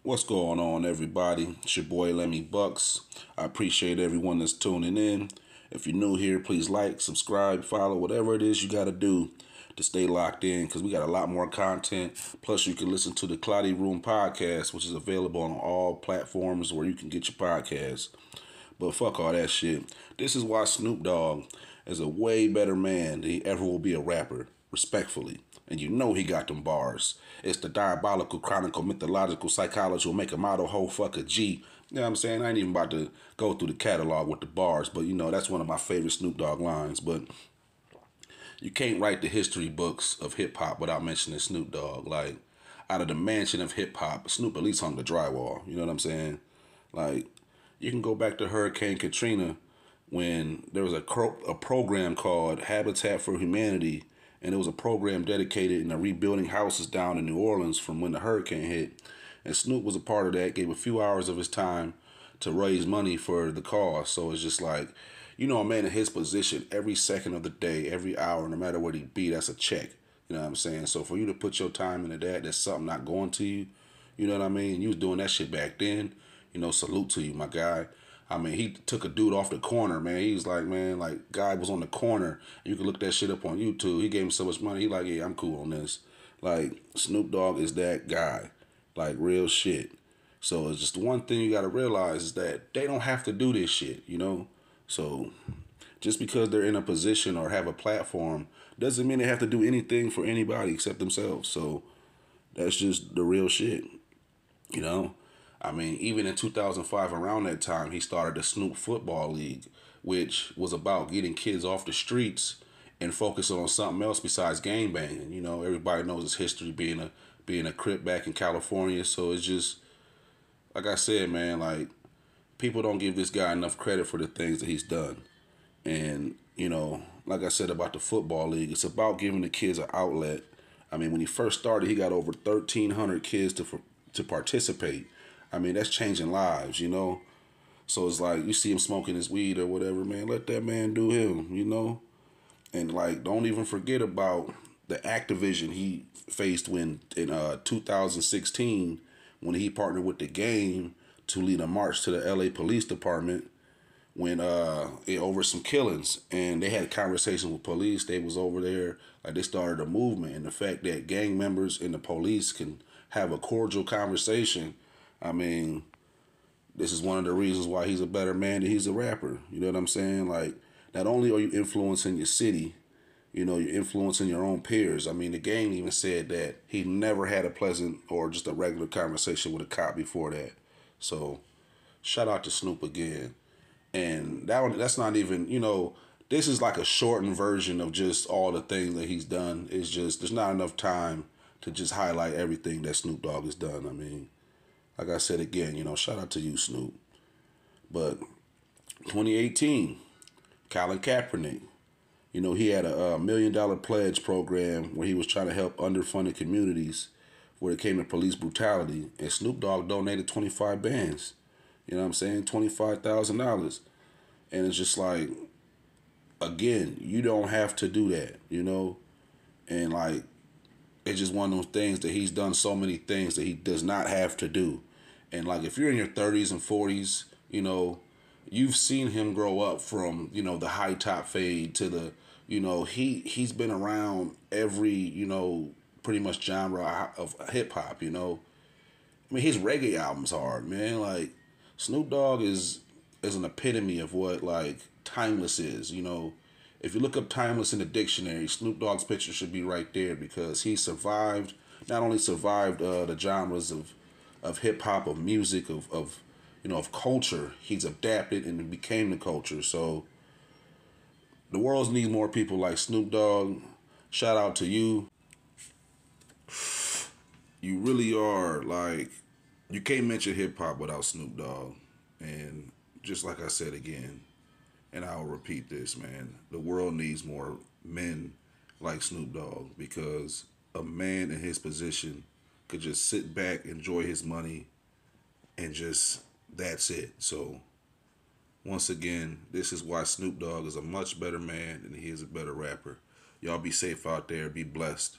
What's going on, everybody? It's your boy Lemmy Bucks. I appreciate everyone that's tuning in. If you're new here, please like, subscribe, follow, whatever it is you got to do to stay locked in because we got a lot more content. Plus, you can listen to the Cloudy Room podcast, which is available on all platforms where you can get your podcasts. But fuck all that shit. This is why Snoop Dogg is a way better man than he ever will be a rapper, respectfully. And you know he got them bars. It's the diabolical, chronicle, mythological, psychology will make a model hoe fuck a G. You know what I'm saying? I ain't even about to go through the catalog with the bars, but you know, that's one of my favorite Snoop Dogg lines. But you can't write the history books of hip hop without mentioning Snoop Dogg. Like, out of the mansion of hip hop, Snoop at least hung the drywall. You know what I'm saying? Like, you can go back to Hurricane Katrina when there was a program called Habitat for Humanity, and it was a program dedicated in rebuilding houses down in New Orleans from when the hurricane hit. And Snoop was a part of that, gave a few hours of his time to raise money for the cause. So it's just like, you know, a man in his position, every second of the day, every hour, no matter what he be, that's a check. You know what I'm saying? So for you to put your time into that, that's something not going to you. You know what I mean? You was doing that shit back then. You know, salute to you, my guy. I mean, he took a dude off the corner, man. He was like, man, like, guy was on the corner. You can look that shit up on YouTube. He gave him so much money. He like, yeah, I'm cool on this. Like, Snoop Dogg is that guy. Like, real shit. So it's just one thing you got to realize is that they don't have to do this shit, you know? So just because they're in a position or have a platform doesn't mean they have to do anything for anybody except themselves. So that's just the real shit, you know? I mean, even in 2005, around that time, he started the Snoop Football League, which was about getting kids off the streets and focusing on something else besides gang banging. You know, everybody knows his history being a Crip back in California. So it's just, like I said, man, like, people don't give this guy enough credit for the things that he's done. And, you know, like I said about the football league, it's about giving the kids an outlet. I mean, when he first started, he got over 1,300 kids to participate. I mean, that's changing lives, you know? So it's like, you see him smoking his weed or whatever, man, let that man do him, you know? And, like, don't even forget about the Activision he faced when in 2016 when he partnered with the game to lead a march to the LA Police Department when over some killings, and they had conversations with police. They was over there, like, they started a movement, and the fact that gang members and the police can have a cordial conversation, I mean, this is one of the reasons why he's a better man than he's a rapper. You know what I'm saying? Like, not only are you influencing your city, you know, you're influencing your own peers. I mean, the gang even said that he never had a pleasant or just a regular conversation with a cop before that. So, shout out to Snoop again. And that's not even, you know, this is like a shortened version of just all the things that he's done. It's just, there's not enough time to just highlight everything that Snoop Dogg has done. I mean, like I said again, you know, shout out to you, Snoop. But 2018, Colin Kaepernick, you know, he had a $1 million pledge program where he was trying to help underfunded communities where it came to police brutality. And Snoop Dogg donated 25 bands. You know what I'm saying? $25,000. And it's just like, again, you don't have to do that, you know? And like, it's just one of those things that he's done so many things that he does not have to do. And like, if you're in your 30s and 40s, you know, you've seen him grow up from, you know, the high top fade to the, you know, he's been around every, you know, pretty much genre of hip hop, you know. I mean, his reggae album's hard, man. Like, Snoop Dogg is an epitome of what, like, timeless is, you know. If you look up timeless in the dictionary, Snoop Dogg's picture should be right there because he survived, not only survived the genres of hip hop, of music, of you know, of culture, he's adapted and became the culture. So the world needs more people like Snoop Dogg. Shout out to you. You really are, like, you can't mention hip hop without Snoop Dogg. And just like I said again, and I'll repeat this, man, the world needs more men like Snoop Dogg because a man in his position could just sit back, enjoy his money, and just, that's it. So, once again, this is why Snoop Dogg is a much better man and he is a better rapper. Y'all be safe out there. Be blessed.